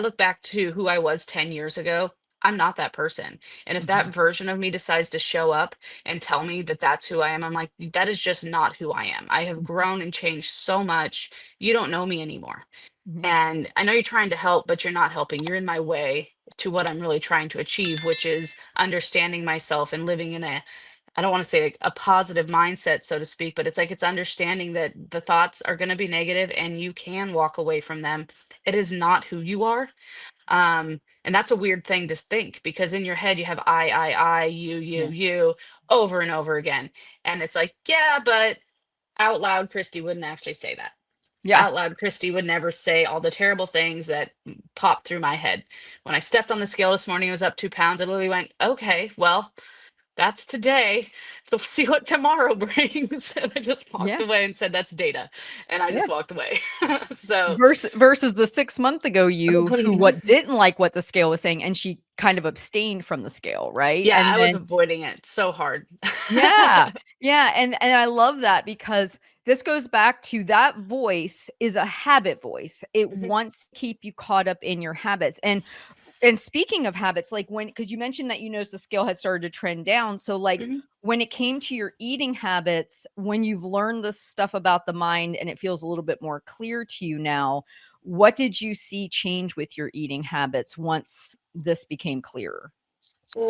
look back to who I was 10 years ago, I'm not that person. And if Mhm. that version of me decides to show up and tell me that that's who I am, I'm like, that is just not who I am. I have Mhm. grown and changed so much. You don't know me anymore. Mhm. And I know you're trying to help, but you're not helping. You're in my way to what I'm really trying to achieve, which is understanding myself and living in a, I don't want to say like a positive mindset, so to speak, but it's like it's understanding that the thoughts are going to be negative and you can walk away from them. It is not who you are. And that's a weird thing to think because in your head you have I, Yeah. you over and over again. And it's like, yeah, but out loud, Christy wouldn't actually say that. Yeah. Out loud, Christy would never say all the terrible things that popped through my head. When I stepped on the scale this morning, it was up 2 pounds. I literally went, okay, well, that's today. So we'll see what tomorrow brings. And I just walked Yeah. away and said, that's data. And I Yeah. just walked away. So, Versus the 6 month ago you who what yeah, didn't like what the scale was saying, and she kind of abstained from the scale, right? And I was then avoiding it so hard. yeah. Yeah, and I love that because this goes back to that voice is a habit voice. It Mhm, wants to keep you caught up in your habits. And speaking of habits, like when because you mentioned that you noticed the scale had started to trend down. So like mhm. when it came to your eating habits, when you've learned this stuff about the mind and it feels a little bit more clear to you now, what did you see change with your eating habits once this became clearer?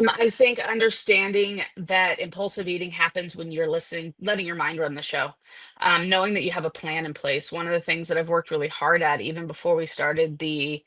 I think understanding that impulsive eating happens when you're listening, letting your mind run the show, knowing that you have a plan in place. One of the things that I've worked really hard at, even before we started the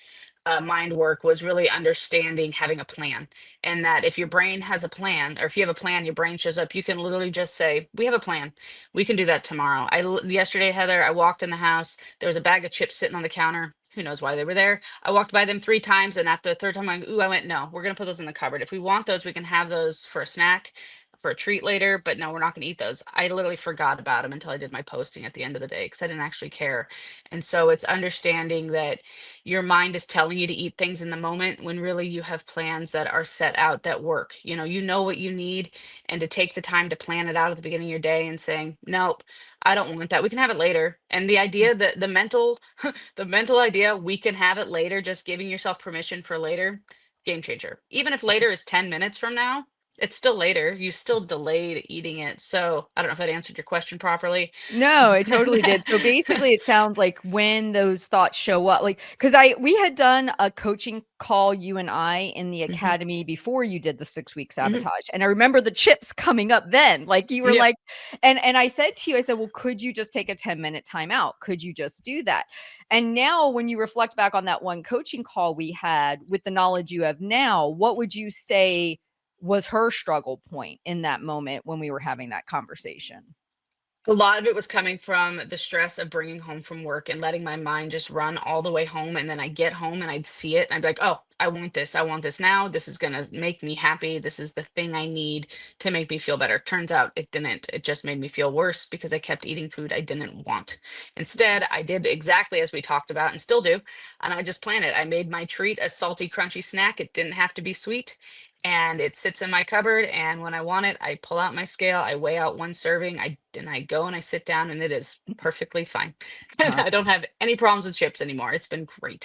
mind work, was really understanding having a plan. And that if your brain has a plan, or if you have a plan, your brain shows up, you can literally just say, we have a plan. We can do that tomorrow. Yesterday, Heather, I walked in the house. There was a bag of chips sitting on the counter. Who knows why they were there? I walked by them 3 times, and after the third time, ooh, I went, no, we're gonna put those in the cupboard. If we want those, we can have those for a snack, for a treat later. But no, we're not gonna eat those. I literally forgot about them until I did my posting at the end of the day because I didn't actually care. And so it's understanding that your mind is telling you to eat things in the moment when really you have plans that are set out that work. You know what you need, and to take the time to plan it out at the beginning of your day and saying, nope, I don't want that. We can have it later. And the idea that the mental idea we can have it later, just giving yourself permission for later, game changer. Even if later is 10 minutes from now, it's still later. You still delayed eating it. So I don't know if that answered your question properly. No, it totally did. So basically it sounds like when those thoughts show up, like, because I we had done a coaching call, you and I, in the Mhm, academy before you did the 6 week mhm. sabotage. And I remember the chips coming up then. Like you were Yep. like, and I said to you, I said, well, could you just take a 10-minute timeout? Could you just do that? And now when you reflect back on that one coaching call we had with the knowledge you have now, what would you say was her struggle point in that moment when we were having that conversation? A lot of it was coming from the stress of bringing home from work and letting my mind just run all the way home. And then I get home and I'd see it and I'd be like, oh, I want this. I want this now. This is going to make me happy. This is the thing I need to make me feel better. Turns out it didn't. It just made me feel worse because I kept eating food I didn't want. Instead, I did exactly as we talked about and still do. And I just planned it. I made my treat a salty, crunchy snack. It didn't have to be sweet, and it sits in my cupboard, and when I want it I pull out my scale, I weigh out one serving, I go and I sit down and it is perfectly fine. And Uh, I don't have any problems with chips anymore. It's been great.